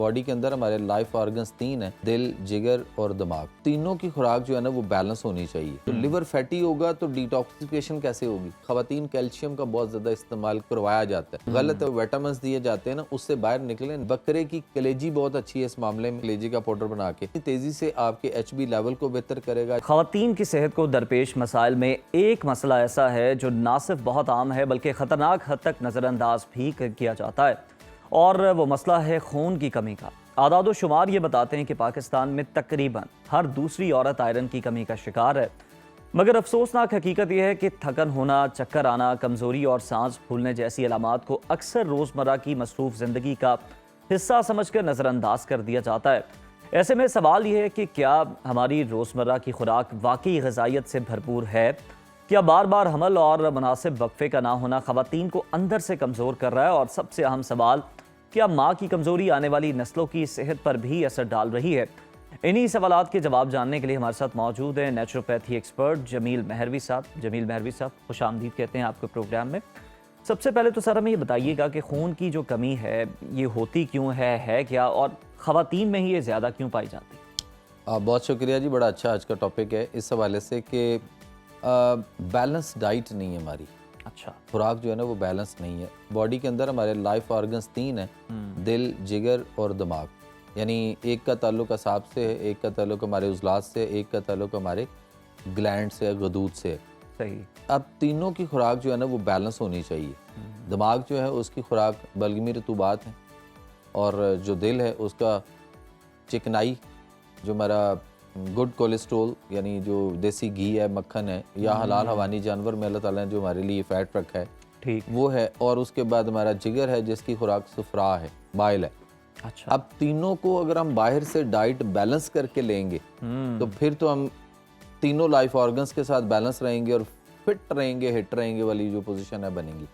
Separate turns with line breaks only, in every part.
Body के अंदर हमारे लाइफ ऑर्गन्स 3 है, दिल, जिगर और दिमाग। तीनों की खुराक जो है ना वो बैलेंस होनी चाहिए। तो लिवर फैटी होगा तो डिटॉक्सिफिकेशन कैसे होगी? खवातीन कैल्शियम का बहुत ज्यादा इस्तेमाल करवाया जाता है, गलत है। विटामिन दिए जाते हैं ना, उससे बाहर निकले। बकरे की कलेजी बहुत अच्छी है इस मामले में, कलेजी का पाउडर बना के तेजी से आपके HB लेवल को बेहतर करेगा।
खवातीन की सेहत को दरपेश मसाइल में एक मसला ऐसा है जो ना सिर्फ बहुत आम है बल्कि खतरनाक हद तक नजरअंदाज भी किया जाता है, और वो मसला है खून की कमी का। आदाद शुमार ये बताते हैं कि पाकिस्तान में तकरीबन हर दूसरी औरत आयरन की कमी का शिकार है। मगर अफसोसनाक हकीकत यह है कि थकन होना, चक्कर आना, कमज़ोरी और सांस फूलने जैसी अलामात को अक्सर रोज़मर्रा की मसरूफ़ ज़िंदगी का हिस्सा समझकर नज़रअंदाज कर दिया जाता है। ऐसे में सवाल यह है कि क्या हमारी रोज़मर्रा की खुराक वाकई ग़िज़ाइयत से भरपूर है? क्या बार बार हमल और मुनासिब वक्फे का ना होना खवातीन को अंदर से कमज़ोर कर रहा है? और सबसे अहम सवाल, क्या माँ की कमज़ोरी आने वाली नस्लों की सेहत पर भी असर डाल रही है? इन्हीं सवालात के जवाब जानने के लिए हमारे साथ मौजूद हैं नेचुरोपैथी एक्सपर्ट जमील मेहरवी साहब। जमील मेहरवी साहब, खुश आमदीद कहते हैं आपके प्रोग्राम में। सबसे पहले तो सर हमें ये बताइएगा कि खून की जो कमी है ये होती क्यों है क्या, और ख़वातीन में ही ये ज़्यादा क्यों पाई जाती है?
बहुत शुक्रिया जी, बड़ा अच्छा आज का टॉपिक है इस हवाले से कि बैलेंस डाइट नहीं है हमारी।
अच्छा,
खुराक जो है ना वो बैलेंस नहीं है। बॉडी के अंदर हमारे लाइफ ऑर्गन्स 3 है, दिल, जिगर और दिमाग। यानी एक का ताल्लुक असाब से है, एक का ताल्लुक हमारे उजलात से, एक का ताल्लुक हमारे ग्लैंड से, गदूद से।
सही।
अब तीनों की खुराक जो है ना वो बैलेंस होनी चाहिए। दिमाग जो है उसकी खुराक बलगमी रतूबात है, और जो दिल है उसका चिकनाई, जो हमारा गुड कोलेस्ट्रोल यानी जो देसी घी है, मक्खन है, या हलाल हवानी जानवर में अल्लाह ताला ने जो हमारे लिए फ़ैट रखा है,
ठीक,
वो है। और उसके बाद हमारा जिगर है जिसकी खुराक सुफरा है, बाइल है।
अच्छा।
अब तीनों को अगर हम बाहर से डाइट बैलेंस करके लेंगे तो फिर तो हम तीनों लाइफ ऑर्गन्स के साथ बैलेंस रहेंगे और फिट रहेंगे, हिट रहेंगे वाली जो पोजीशन है बनेगी।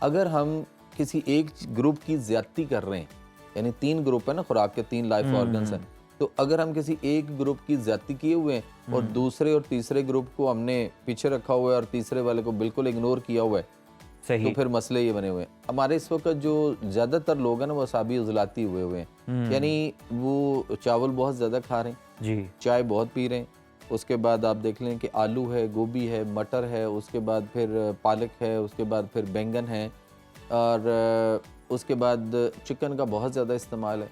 अगर हम किसी एक ग्रुप की ज्यादती कर रहे हैं, यानी 3 ग्रुप है ना खुराक के, 3 लाइफ ऑर्गन्स हैं, तो अगर हम किसी एक ग्रुप की ज्यादती किए हुए हैं और दूसरे और तीसरे ग्रुप को हमने पीछे रखा हुआ है और तीसरे वाले को बिल्कुल इग्नोर किया हुआ है,
सही।
तो फिर मसले ये बने हुए हैं। हमारे इस वक्त जो ज़्यादातर लोग हैं ना वो असाबी उजलाती हुए हुए हैं, यानी वो चावल बहुत ज़्यादा खा रहे हैं
जी,
चाय बहुत पी रहे हैं। उसके बाद आप देख लें कि आलू है, गोभी है, मटर है, उसके बाद फिर पालक है, उसके बाद फिर बैंगन है, और उसके बाद चिकन का बहुत ज़्यादा इस्तेमाल है,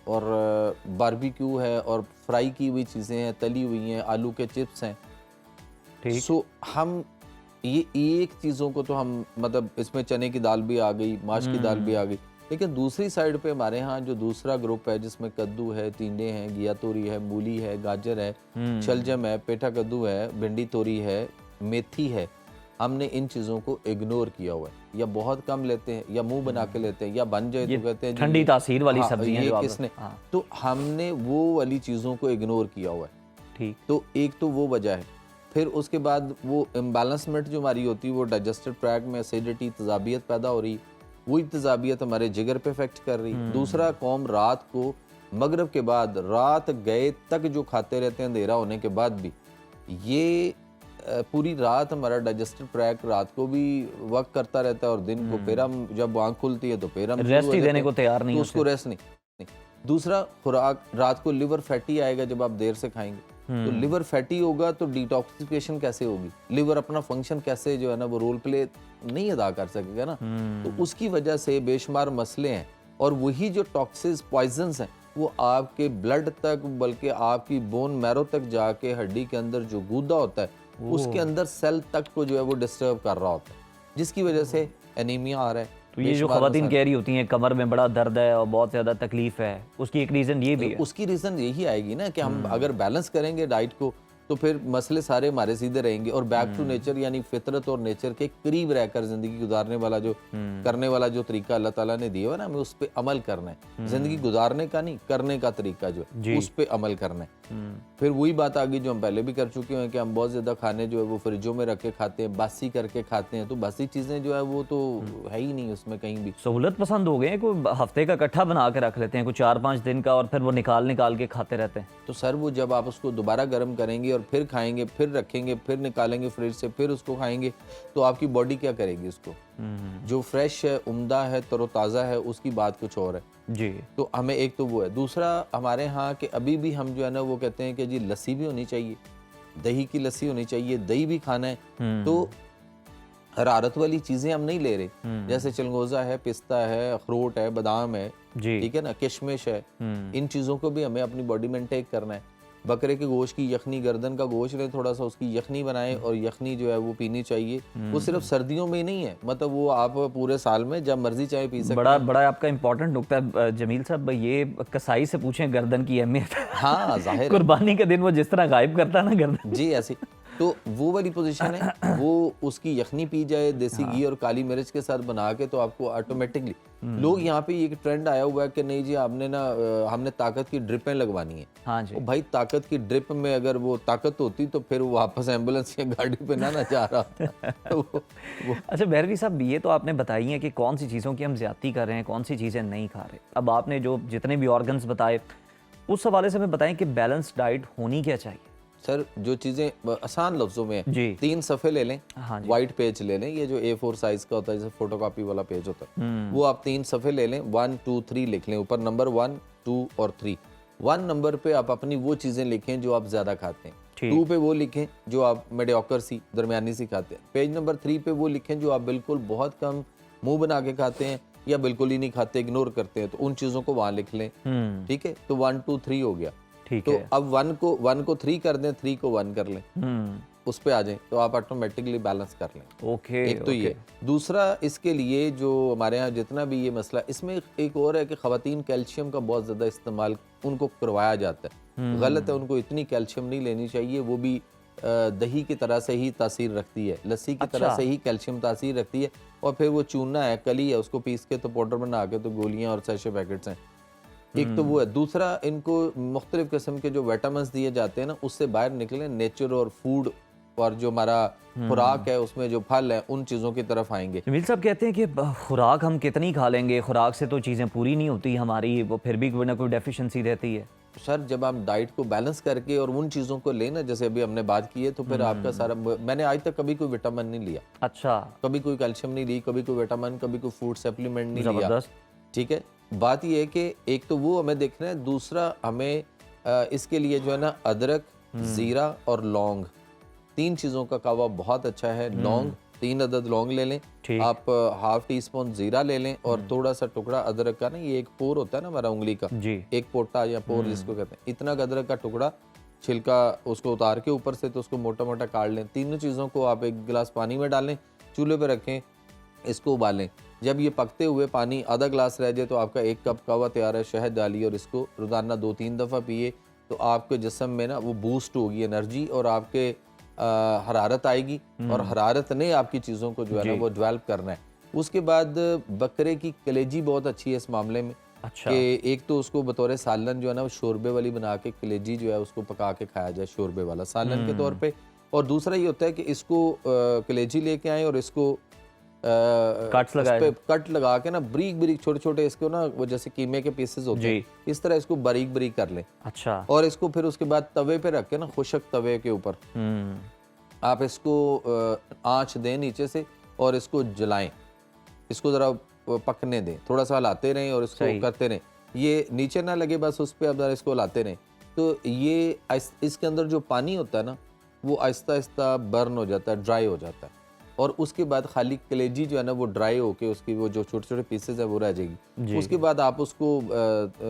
और बारबेक्यू है, और फ्राई की हुई चीज़ें हैं, तली हुई हैं, आलू के चिप्स हैं।
ठीक।
सो हम ये एक चीज़ों को तो हम मतलब इसमें चने की दाल भी आ गई, माश की दाल भी आ गई, लेकिन दूसरी साइड पे हमारे यहाँ जो दूसरा ग्रुप है जिसमें कद्दू है, तींडे हैं, घिया तोरी है, मूली है, गाजर है, शलजम है, पेठा कद्दू है, भिंडी तोरी है, मेथी है, हमने इन चीज़ों को इग्नोर किया हुआ है, या बहुत कम लेते हैं, या मुंह बना के लेते हैं, या बन जाए तो कहते हैं जी
ठंडी तासीर वाली
हाँ,
सब्जियां
ये
जो आप
किसने,
हाँ,
तो हमने वो वाली चीज़ों को इग्नोर किया हुआ है।
ठीक,
तो एक तो वो वजह है। फिर उसके बाद वो इम्बैलेंसमेंट जो हमारी होती है, वो डाइजेस्टिव ट्रैक में एसिडिटी, तेज़ाबियत पैदा हो रही, वही तेज़ाबियत हमारे जिगर पे इफेक्ट कर रही। दूसरा, कौम रात को मगरिब के बाद रात गए तक जो खाते रहते हैं अंधेरा होने के बाद भी, ये पूरी रात हमारा डाइजेस्टिव ट्रैक रात को भी वर्क करता रहता है, और दिन को फिर हम जब आँख खुलती है तो फिर हम
रेस्ट ही देने को तैयार नहीं
तो उसको रेस्ट नहीं। दूसरा, खुराक रात को लिवर फैटी आएगा जब आप देर से खाएंगे, तो लिवर फैटी होगा तो डिटॉक्सिफिकेशन कैसे होगी? लिवर अपना फंक्शन कैसे जो है ना वो रोल प्ले नहीं अदा कर सकेगा ना, तो उसकी वजह से बेशुमार मसले हैं। और वही जो टॉक्सिस पॉइजन्स हैं वो आपके ब्लड तक, बल्कि आपकी बोन मैरो तक जाके हड्डी के अंदर जो गूदा होता है उसके अंदर सेल तक को जो है वो डिस्टर्ब कर रहा होता है, जिसकी वजह से एनीमिया आ रहा है।
तो ये जो खवातीन कह रही होती हैं कमर में बड़ा दर्द है और बहुत ज़्यादा तकलीफ है, उसकी एक रीज़न ये भी है।
उसकी रीज़न यही आएगी ना कि हम अगर बैलेंस करेंगे डाइट को तो फिर मसले सारे हमारे सीधे रहेंगे, और बैक टू नेचर यानी फितरत और नेचर के करीब रहकर ज़िंदगी गुजारने वाला जो करने वाला जो तरीका अल्लाह ताला ने दिया है ना, हमें उस पर अमल करना है। ज़िंदगी गुजारने का नहीं, करने का तरीका जो है उस पर अमल करना है। फिर वही बात आ गई जो हम पहले भी कर चुके हैं कि हम बहुत ज़्यादा खाने जो है वो फ्रिजों में रख के खाते हैं, बासी करके खाते हैं, तो बासी चीज़ें जो है वो तो है ही नहीं उसमें कहीं भी।
सहूलत पसंद हो गए हैं, कोई हफ्ते का इकट्ठा बना के रख लेते हैं, कोई 4-5 दिन का, और फिर वो निकाल के खाते रहते हैं।
तो सर वो जब आप उसको दोबारा गर्म करेंगे और और फिर खाएंगे, फिर रखेंगे, फिर निकालेंगे फ्रिज से, फिर उसको खाएंगे, तो आपकी बॉडी क्या करेगी उसको? जो फ्रेश है, उम्दा है, तरोताज़ा है, उसकी बात कुछ और है
जी।
तो हमें एक तो वो है। दूसरा हमारे यहाँ कि अभी भी हम जो है ना वो कहते हैं कि जी लस्सी भी होनी चाहिए, दही की लस्सी होनी चाहिए, दही भी खाना है। तो हरारत वाली चीज़ें हम नहीं ले रहे, जैसे चलगोज़ा है, पिस्ता है, अखरोट है, बादाम है,
जी।
ठीक है ना, किशमिश है, इन चीज़ों को भी हमें अपनी बॉडी में टेक करना है। बकरे के गोश्त की यखनी, गर्दन का गोश्त लें, थोड़ा सा उसकी यखनी बनाएं और यखनी जो है वो पीनी चाहिए। वो सिर्फ सर्दियों में ही नहीं है, मतलब वो आप पूरे साल में जब मर्जी चाहे पी सकते
बड़ा
हैं।
बड़ा आपका इंपॉर्टेंट नुक्ता है जमील साहब, ये कसाई से पूछें गर्दन की अहमियत।
हाँ जाहिर है।
कुर्बानी के दिन वो जिस तरह गायब करता है ना गर्दन।
जी ऐसी तो वो वाली पोजीशन है, वो उसकी यखनी पी जाए देसी घी और काली मिर्च के साथ बना के, तो आपको ऑटोमेटिकली लोग यहाँ पे ये ट्रेंड आया हुआ है कि नहीं जी आपने ना हमने ताकत की ड्रिपें लगवानी है।
हाँ जी।
ओ भाई ताकत की ड्रिप में अगर वो ताकत होती तो फिर वो वापस एम्बुलेंस या गाड़ी पे ना जा रहा था। तो वो
अच्छा बहरवी साहब, ये तो आपने बताई है कि कौन सी चीज़ों की हम ज्यादती कर रहे हैं, कौन सी चीज़ें नहीं खा रहे। अब आपने जो जितने भी ऑर्गन्स बताए उस हवाले से हमें बताएं कि बैलेंस डाइट होनी क्या चाहिए।
सर जो चीज़ें आसान लफ्ज़ों में है,
जी।
3 सफ़े ले लें,
हाँ जी।
वाइट पेज ले लें, ये जो A4 साइज़ का होता है जैसे फोटोकॉपी वाला पेज होता है, वो आप 3 सफ़े ले लें, 1 2 3 लिख लें, ऊपर नंबर 1 2 और 3। 1 नंबर पे आप अपनी वो चीज़ें लिखें जो आप ज़्यादा खाते हैं,
ठीक।
2 पे वो लिखें जो आप मेडियोकर सी दरमियानी सी खाते हैं, पेज नंबर 3 पे वो लिखें जो आप बिल्कुल बहुत कम मुंह बना के खाते हैं या बिल्कुल ही नहीं खाते, इग्नोर करते हैं, तो उन चीज़ों को वहाँ लिख लें। ठीक है, तो 1 2 3 हो गया।
ठीक
तो
है।
अब 1 को 3 कर दें, 3 को 1 कर लें, उस पे आ जाएं, तो आप ऑटोमेटिकली बैलेंस कर लें।
ओके।
एक तो ये। दूसरा इसके लिए जो हमारे यहाँ जितना भी ये मसला, इसमें एक और है कि ख़वातीन कैल्शियम का बहुत ज़्यादा इस्तेमाल उनको करवाया जाता है, गलत है, उनको इतनी कैल्शियम नहीं लेनी चाहिए। वो भी दही की तरह से ही तासीर रखती है, लस्सी की तरह से ही कैल्शियम तासीर रखती है। और फिर वो चूना है, कली है, उसको पीस के तो पाउडर बना के तो गोलियाँ और सैशे पैकेट्स हैं। एक तो वो है। दूसरा इनको मुख्तलिफ किस्म के जो विटामिन दिए जाते हैं ना, उससे बाहर निकले, नेचर और फूड और जो हमारा खुराक है उसमें जो फल है उन चीज़ों की तरफ आएंगे।
जमील साहब कहते हैं कि खुराक हम कितनी खा लेंगे, खुराक से तो चीज़ें पूरी नहीं होती हमारी, वो फिर भी कोई ना कोई डेफिशिएंसी रहती है।
सर जब आप डाइट को बैलेंस करके और उन चीज़ों को लेना, जैसे अभी हमने बात की है, तो फिर आपका सारा, मैंने आज तक कभी कोई विटामिन नहीं लिया,
अच्छा।
कभी कोई कैल्शियम नहीं ली, कभी कोई विटामिन, कभी कोई फूड सप्लीमेंट नहीं लिया।
ज़बरदस्त।
ठीक है, बात ये है कि एक तो वो हमें देखना है, दूसरा हमें इसके लिए जो है ना अदरक, ज़ीरा और लौंग, 3 चीज़ों का कहवा बहुत अच्छा है। लौंग 3 अदद लौंग ले लें,
ठीक।
आप हाफ टी स्पून ज़ीरा ले लें और थोड़ा सा टुकड़ा अदरक का ना, ये एक पोर होता है ना हमारा उंगली का,
जी।
एक पोटा या पोर जिसको कहते हैं, इतना का अदरक का टुकड़ा, छिलका उसको उतार के ऊपर से, तो उसको मोटा मोटा काट लें। तीनों चीज़ों को आप एक गिलास पानी में डालें, चूल्हे पे रखें, इसको उबालें। जब ये पकते हुए पानी आधा गिलास रह जाए तो आपका 1 कप कहवा तैयार है। शहद डालिए और इसको रोज़ाना 2-3 दफ़ा पिए, तो आपके जिस्म में ना वो बूस्ट होगी एनर्जी और आपके हरारत आएगी, और हरारत ने आपकी चीज़ों को जो है ना वो डेवलप करना है। उसके बाद बकरे की कलेजी बहुत अच्छी है इस मामले में।
अच्छा।
कि एक तो उसको बतौर सालन जो है ना वो शोरबे वाली बना के कलेजी जो है उसको पका के खाया जाए शोरबे वाला सालन के तौर पे। और दूसरा ये होता है कि इसको कलेजी लेके आए और इसको
कट्स
उस पे कट लगा के ना बारीक बारीक छोटे छोटे इसको ना, वो जैसे कीमे के पीसेस होते हैं, इस तरह इसको बारीक बारीक कर लें।
अच्छा।
और इसको फिर उसके बाद तवे पे रख के ना, खुशक तवे के ऊपर आप इसको आंच दें नीचे से और इसको जलाएं, इसको ज़रा पकने दें, थोड़ा सा हिलाते रहें और इसको करते रहें, ये नीचे ना लगे, बस उस पर आप ज़रा इसको हिलाते रहें। तो ये इसके अंदर जो पानी होता है ना वो आहिस्ता आहिस्ता बर्न हो जाता है, ड्राई हो जाता है, और उसके बाद खाली कलेजी जो है ना वो ड्राई होके उसकी वो जो छोटे छोटे पीसेस है वो रह जाएगी। उसके बाद आप उसको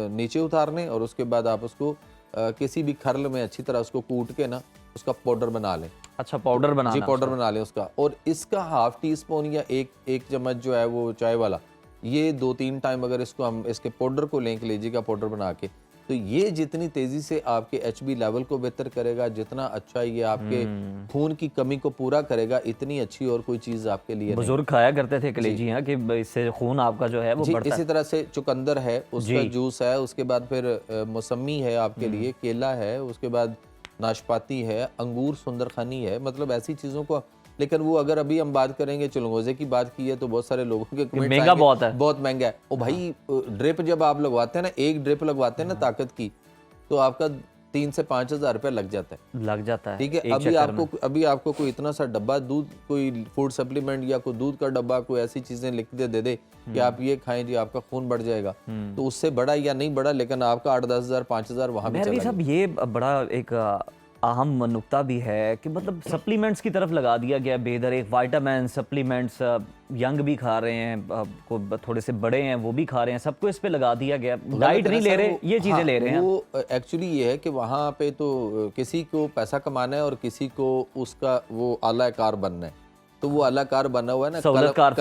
नीचे उतार लें और उसके बाद आप उसको किसी भी खरल में अच्छी तरह उसको कूट के ना उसका पाउडर बना लें।
अच्छा, पाउडर बनाना।
जी, पाउडर बना लें उसका। और इसका हाफ टी स्पून या एक चम्मच जो है वो चाय वाला, ये 2-3 टाइम अगर इसको हम इसके पाउडर को लें, कलेजी का पाउडर बना के, तो ये जितनी तेजी से आपके एचबी लेवल को बेहतर करेगा, जितना अच्छा ये आपके खून की कमी को पूरा करेगा, इतनी अच्छी और कोई चीज आपके लिए नहीं।
बुजुर्ग खाया करते थे कलेजी, हाँ, कि इससे खून आपका जो है वो बढ़ता है।
इसी तरह से चुकंदर है, उसका जूस है, उसके बाद फिर मौसमी है आपके लिए, केला है, उसके बाद नाशपाती है, अंगूर सुंदरखानी है, मतलब ऐसी चीजों को। लेकिन वो अगर अभी हम बात करेंगे चिलगोजे की बात की है तो बहुत सारे लोगों के कमेंट्स
महंगा बहुत है,
बहुत महंगा है। ओ भाई, ड्रिप जब आप लगवाते हैं ना, एक ड्रिप लगवाते हैं ना ताकत की, तो आपका 3 से 5,000 रुपया लग जाता है।
लग जाता है।
ठीक है,
एक
अभी आपको कोई इतना सा डब्बा दूध, कोई फूड सप्लीमेंट या कोई दूध का डब्बा, कोई ऐसी चीजें लिख दे दे कि आप ये खाएं जी आपका खून बढ़ जाएगा, तो उससे बड़ा या नहीं बड़ा, लेकिन आपका 8-10 हज़ार 5,000 वहां भी
मेहरवी
चला
साहब, ये बड़ा एक अहम नुक्ता भी है कि मतलब सप्लीमेंट्स की तरफ लगा दिया गया बेहतर, एक विटामिन सप्लीमेंट्स यंग भी खा रहे हैं, को थोड़े से बड़े हैं वो भी खा रहे हैं, सबको इस पे लगा दिया गया। डाइट नहीं ले रहे, ये चीजें ले रहे हैं।
वो एक्चुअली ये है कि वहाँ पे तो किसी को पैसा कमाना है और किसी को उसका वो आलाकार बनना है, तो वो आलाकार बना हुआ है ना,
सहूलतकार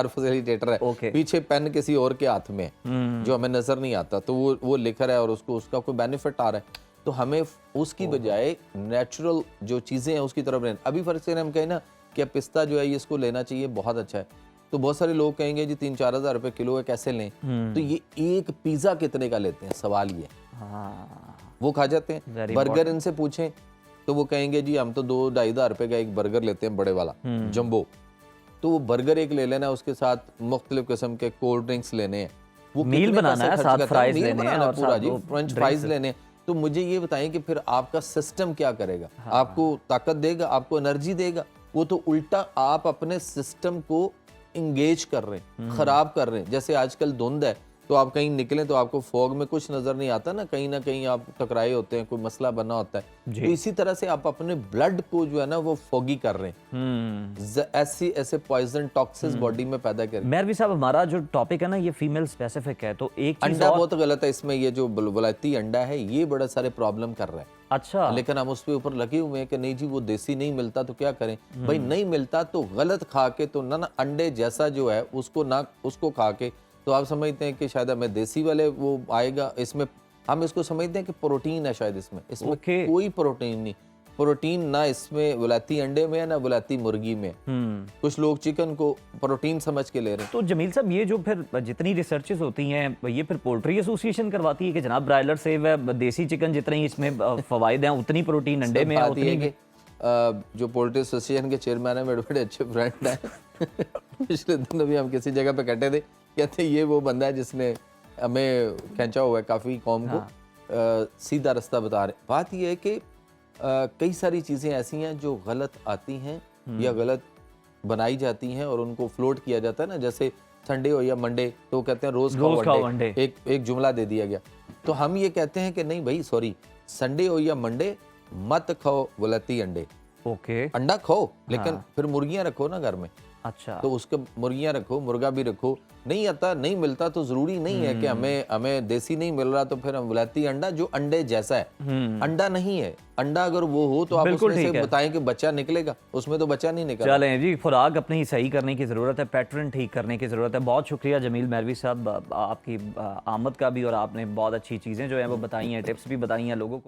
फैसिलिटेटर है, पीछे पेन किसी और के हाथ में है जो हमें नजर नहीं आता, तो वो लिख रहा है और उसको उसका कोई बेनिफिट आ रहा है, तो हमें उसकी बजाय नेचुरल जो चीजें हैं उसकी तरफ रहना। अभी फर्क से हम कहें ना कि पिस्ता जो है ये इसको लेना चाहिए, बहुत अच्छा है, तो बहुत सारे लोग कहेंगे जी 3-4 हज़ार रुपए किलो है, कैसे लें? तो ये एक पिज्जा कितने का लेते हैं, सवाल ये। वो खा जाते हैं। बर्गर इनसे पूछें तो वो कहेंगे जी हम तो 2-2.5 हज़ार रुपए का एक बर्गर लेते हैं, बड़े वाला जंबो, तो वो बर्गर एक ले लेना, उसके साथ मुख्तलिफ किस्म के कोल्ड ड्रिंक्स लेने हैं, वो
मील बनाना है, साथ फ्राइज लेने हैं और
पूरा जी फ्रेंच फ्राइज लेने हैं। तो मुझे ये बताएं कि फिर आपका सिस्टम क्या करेगा? आपको ताकत देगा, आपको एनर्जी देगा? वो तो उल्टा आप अपने सिस्टम को इंगेज कर रहे हैं, खराब कर रहे हैं। जैसे आजकल धुंध है, तो आप कहीं निकले तो आपको फॉग में कुछ नजर नहीं आता ना कहीं आप टकराए होते हैं, कोई मसला बना होता है, तो इसी तरह से आप अपने ब्लड को जो है ना वो फॉगी कर रहे हैं, ऐसे पॉइजन टॉक्सिस बॉडी में पैदा कर।
मेहरवी साहब, हमारा जो टॉपिक है ना ये फीमेल स्पेसिफिक है, तो एक चीज
अंडा बहुत गलत है इसमें, ये जो वलायती अंडा है ये बड़े सारे प्रॉब्लम कर रहा है।
अच्छा,
लेकिन हम उस पे ऊपर लगे हुए हैं कि नहीं जी वो देसी नहीं मिलता तो क्या करें? भाई नहीं मिलता तो गलत खा के तो ना अंडे जैसा जो है उसको खा के तो आप समझते हैं कि शायद हमें देसी वाले वो आएगा, इसमें हम इसको समझते हैं कि प्रोटीन है, शायद इसमें कोई प्रोटीन नहीं। प्रोटीन ना इसमें वलायती अंडे में है ना वलायती मुर्गी में। कुछ लोग चिकन को प्रोटीन समझ के ले रहे हैं।
तो जमील साहब, ये जो फिर जितनी रिसर्चेस होती हैं ये फिर पोल्ट्री एसोसिएशन करवाती है कि जनाब ब्रायलर से देसी चिकन जितनी इसमें फवायद हैं उतनी प्रोटीन अंडे में है, उतनी
कि जो पोल्ट्री एसोसिएशन के चेयरमैन है मेरे बड़े अच्छे फ्रेंड हैं पिछले दिन अभी हम किसी जगह पे कटे थे, कहते ये वो बंदा है जिसने हमें खींचा हुआ है काफ़ी कौम को, सीधा रास्ता बता रहे। बात यह है कि कई सारी चीज़ें ऐसी हैं जो गलत आती हैं या गलत बनाई जाती हैं और उनको फ्लोट किया जाता है ना, जैसे संडे हो या मंडे तो कहते हैं रोज़ खाओ अंडे, एक जुमला दे दिया गया। तो हम ये कहते हैं कि नहीं भाई सॉरी, संडे हो या मंडे मत खाओ वलायती अंडे। अंडा खाओ लेकिन फिर मुर्गियां रखो ना घर में।
अच्छा,
तो उसके मुर्गियां रखो, मुर्गा भी रखो। नहीं आता, नहीं मिलता तो जरूरी नहीं है कि हमें देसी नहीं मिल रहा तो फिर हम वलायती अंडा जो अंडे जैसा है, अंडा नहीं है। अंडा अगर वो हो तो आप उसमें से बताएं कि बच्चा निकलेगा, उसमें तो बच्चा नहीं निकला।
चलें जी, खुराक अपनी सही करने की ज़रूरत है, पैटर्न ठीक करने की ज़रूरत है। बहुत शुक्रिया जमील मेहरवी साहब, आपकी आमद का भी, और आपने बहुत अच्छी चीज़ें जो हैं वो बताई हैं, टिप्स भी बताई हैं लोगों को।